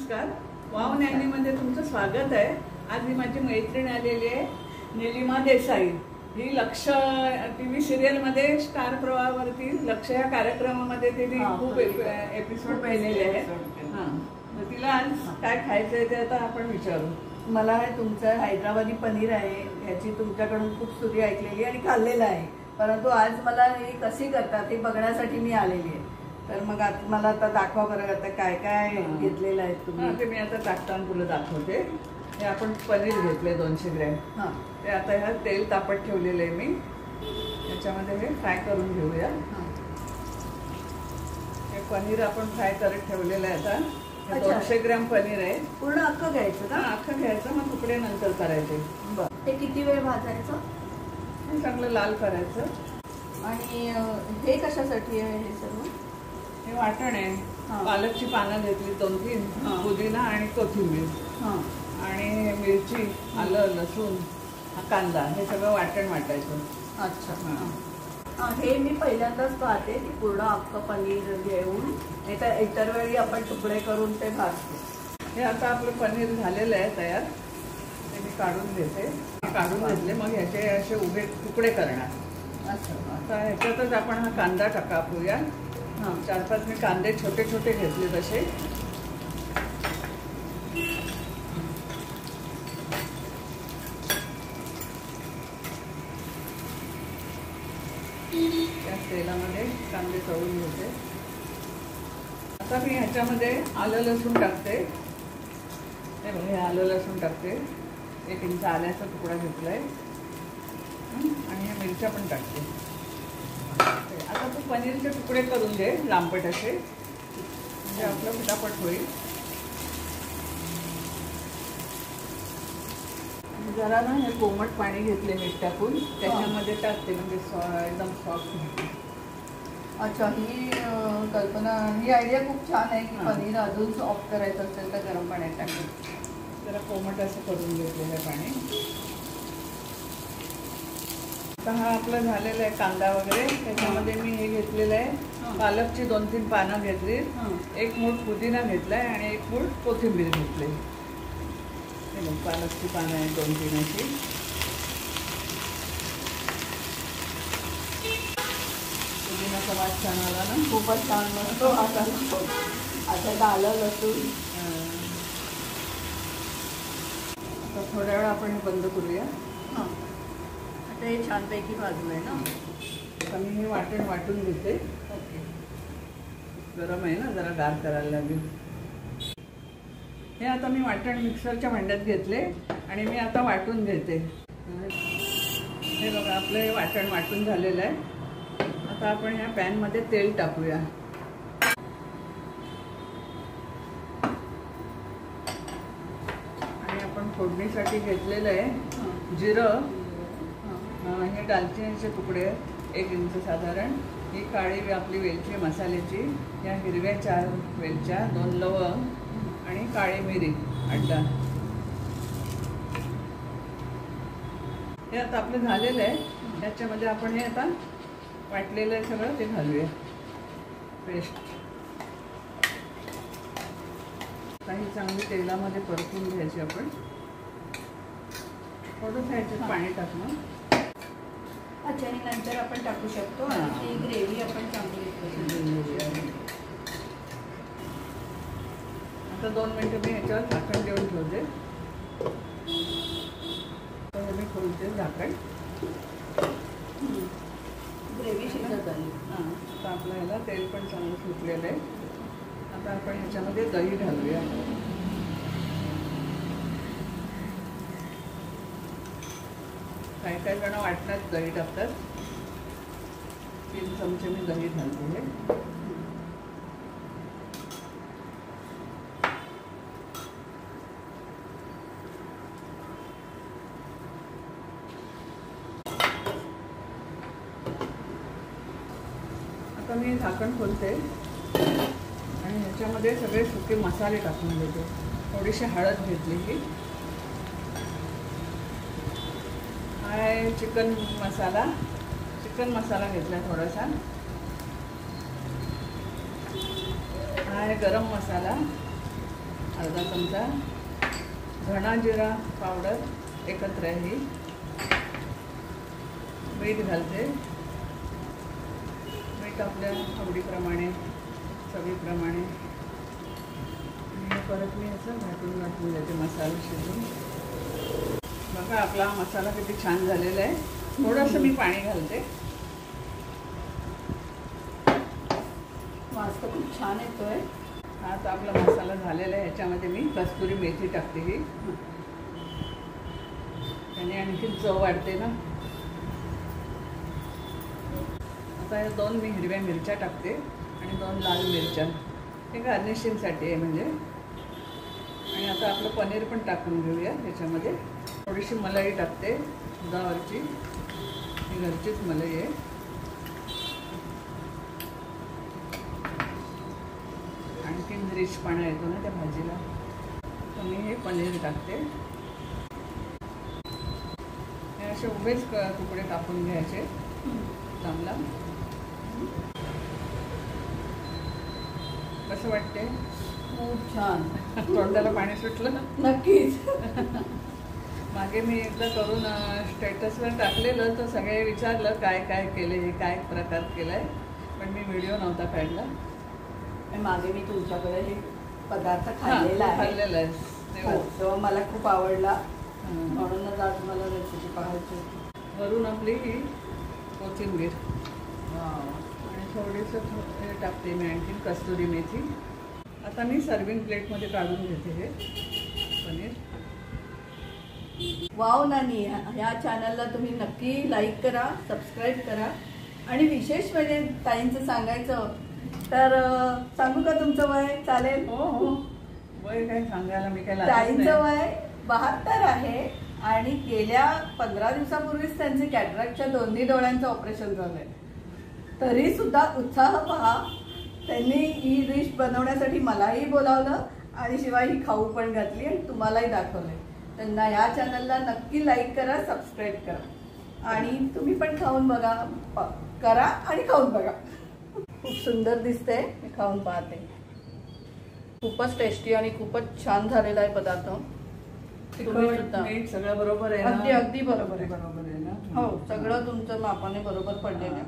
नमस्कार. वाव नॅनीमध्ये तुमचं स्वागत आहे. आज ही माझी मैत्रीण आलेली आहे, निलिमा देसाई. ही लक्ष टीव्ही सिरियलमध्ये स्टार प्रवाहावरती लक्ष या कार्यक्रमामध्ये तिने खूप एपिसोड पाहिलेले आहेत. हां, तिला आज काय खायचं आहे ते आता आपण विचारू. मला तुमचं हैदराबादी पनीर आहे याची तुमच्याकडून खूप स्तुती ऐकलेली आणि खाल्लेलं आहे, परंतु आज मला हे कशी करतात हे बघण्यासाठी मी आलेली आहे. तर मग मला आता दाखवा बरं, आता काय काय घेतलेलं आहे तुम्ही. ते मी आता टाकताना तुला दाखवते. हे आपण पनीर घेतले 200 ग्रॅम. हां, ते आता ह्या तेल तापत ठेवलेलं आहे मी. याच्यामध्ये हे फ्राय करून घेऊया. हे पनीर आपण फ्राय करत ठेवलेलं आहे. आता 200 ग्रॅम पनीर आहे. पूर्ण अख्खं घ्यायचं का? अख्खं घ्यायचं, मग तुकडे नंतर करायचे. बरं, ते किती वेळ भाजायचं? हे चांगलं लाल करायचं. आणि हे कशासाठी आहे हे सर्व? हे वाटण आहे. पालकची पानं घेतली 2-3, पुदिना आणि कोथिंबीर आणि मिरची, आलं, लसूण, कांदा, हे सगळं वाटण वाटायचं. अच्छा, हे मी पहिल्यांदाच पाहते की पूर्ण अख्खं पनीर घेऊन इतर वेळी आपण तुकडे करून ते भाजतो. हे आता आपलं पनीर झालेलं आहे तयार. ते मी काढून घेते. काढून घेतले, मग ह्याचे असे उभे तुकडे करणार. असं आता ह्याच्यातच आपण हा कांदा टाकूया. 4-5 मी कांदे छोटे छोटे घेतले तसे. त्या तेलामध्ये कांदे तळून घेते. आता मी ह्याच्यामध्ये आलं लसूण टाकते. हे बघा, हे आलं लसूण टाकते. 1 इंच आल्याचा तुकडा घेतलाय आणि ह्या मिरच्या पण टाकते. आता तू पनीरचे तुकडे करून दे लांबट असे, म्हणजे आपलं फटाफट होईल. जरा ना हे कोमट पाणी घेतले मीठ टाकून त्याच्यामध्ये टाकते, म्हणजे एकदम सॉफ्ट होते. अच्छा, ही कल्पना, ही आयडिया खूप छान आहे की पनीर अजून सॉफ्ट करायचं असेल तर गरम पाण्यात टाकून जरा कोमट असं करून घेतलेलं आहे पाणी. आता हा आपलं झालेलं आहे कांदा वगैरे. त्याच्यामध्ये मी हे घेतलेलं आहे, पालकची 2-3 पानं घेतली, 1 मूठ पुदिना घेतलाय आणि 1 मूठ कोथिंबीर घेतली. हे बघ, पालकची पानं आहेत 2-3 अशी. पुदिनाचा वास छान आला ना, खूपच छान मस्त आता आलं लसूण. आता थोड्या वेळा आपण हे बंद करूया. आता हे छानपैकी भाजलं आहे ना. आता मी हे वाटण वाटून घेते. ओके, गरम आहे ना, जरा गार करायला लागेल. हे आता मी वाटण मिक्सरच्या भांड्यात घेतले आणि मी आता वाटून घेते. हे बघा, आपलं हे वाटण वाटून झालेलं आहे. आता आपण ह्या पॅनमध्ये तेल टाकूया. आणि आपण फोडणीसाठी घेतलेलं आहे जिरं, हे दालचिनीचे तुकडे 1 इंच साधारण, ही काळी आपली वेलची मसाल्याची, या हिरव्या 4 वेलच्या, 2 लवंग आणि काळी मिरी अड्डा. हे आता आपलं झालेलं आहे. त्याच्यामध्ये आपण हे आता वाटलेलं आहे सगळं ते घालूया पेस्ट. काही चांगली तेलामध्ये परतून घ्यायची आपण. थोडंसं ह्याच्यात पाणी टाकणं. अच्छा, आणि नंतर आपण टाकू शकतो आणि ती ग्रेव्ही आपण चांगली करून. आता 2 मिनिटं मी ह्याच्यावर झाकण देऊन ठेवते. तर मी खोलते झाकण. ग्रेव्ही शिजत आली. आता आपलं ह्याला तेल पण चांगलं सुटलेलं आहे. आता आपण ह्याच्यामध्ये दही घालूया. काही जण वाटण्यात दही टाकतात. 3 चमचे मी दही घालते. आता मी झाकण खोलते आणि ह्याच्यामध्ये सगळे सुके मसाले टाकून देते. थोडीशी हळद घेतली की आहे, चिकन मसाला घेतला थोडासा, आहे गरम मसाला, अर्धा चमचा धणा जिरा पावडर एकत्र आहे. मीठ घालते. मीठ आपल्या आवडीप्रमाणे चवीप्रमाणे. आणि परत मी असं घाटून देते मसाला शिजून. बघा आपला मसाला किती छान झालेला आहे. थोडंसं मी पाणी घालते. वास तर खूप छान येतोय. हा आता आपला मसाला झालेला आहे. ह्याच्यामध्ये मी कस्तुरी मेथी टाकते. ही त्याने आणखी चव वाढते ना. आता या 2 मी हिरव्या मिरच्या टाकते आणि 2 लाल मिरच्या. हे गार्निशिंगसाठी आहे म्हणजे. आणि आता आपलं पनीर पण टाकून घेऊया त्याच्यामध्ये. थोडीशी मलाई टाकते दुधावरची. ही घरचीच मलाई आहे. आणखीन रिचपणा येतो ना त्या भाजीला. तर मी हे पनीर टाकते. हे असे उभेच तुकडे कापून घ्यायचे चांगला. कसं वाटते? खूप छान. तोंडाला पाणी सुटलं. नक्कीच. मागे मी एकदा करून स्टेटसवर टाकलेलं तर सगळे विचारलं काय काय केलं, काय प्रकार केलाय. पण मी व्हिडिओ नव्हता काढला. मागे मी तुमच्याकडे हे पदार्थ खाल्लेला आहे. तेव्हा मला खूप आवडला. म्हणूनच आज मला रेसिपी पाहायची होती. वरून आपली ही कोथिंबीर आणि थोडीसं हे टाकते मी आणखीन कस्तुरी मेथी. आता मी सर्विंग प्लेटमध्ये काढून घेते हे पनीर. वाव नानी, ह्या चॅनलला तुम्ही नक्की लाईक करा, सबस्क्राईब करा. आणि विशेष म्हणजे ताईंचं सांगायचं तर सांगू का तुमचं वय? चालेल? हो हो. वय काय सांगायला मी काय. ताईंचं वय 72 आहे आणि गेल्या 15 दिवसापूर्वीच त्यांचे कॅटरॅक्टच्या दोन्ही डोळ्यांचं ऑपरेशन झालंय. तरी सुद्धा उत्साह पहा. त्यांनी ही डिश बनवण्यासाठी मलाही बोलावलं आणि शिवाय ही खाऊ पण घातली आणि तुम्हालाही दाखवलंय. त्यांना या चॅनलला नक्की लाईक करा, सबस्क्राईब करा आणि तुम्ही पण खाऊन बघा. करा आणि खाऊन बघा. खूप सुंदर दिसते. मी खाऊन पाहते. खूपच टेस्टी आणि खूपच छान झालेला आहे पदार्थ. सगळं बरोबर आहे. अगदी अगदी बरोबर आहे. बरोबर आहे ना. हो, सगळं तुमचं मापाने बरोबर पडलेलं आहे.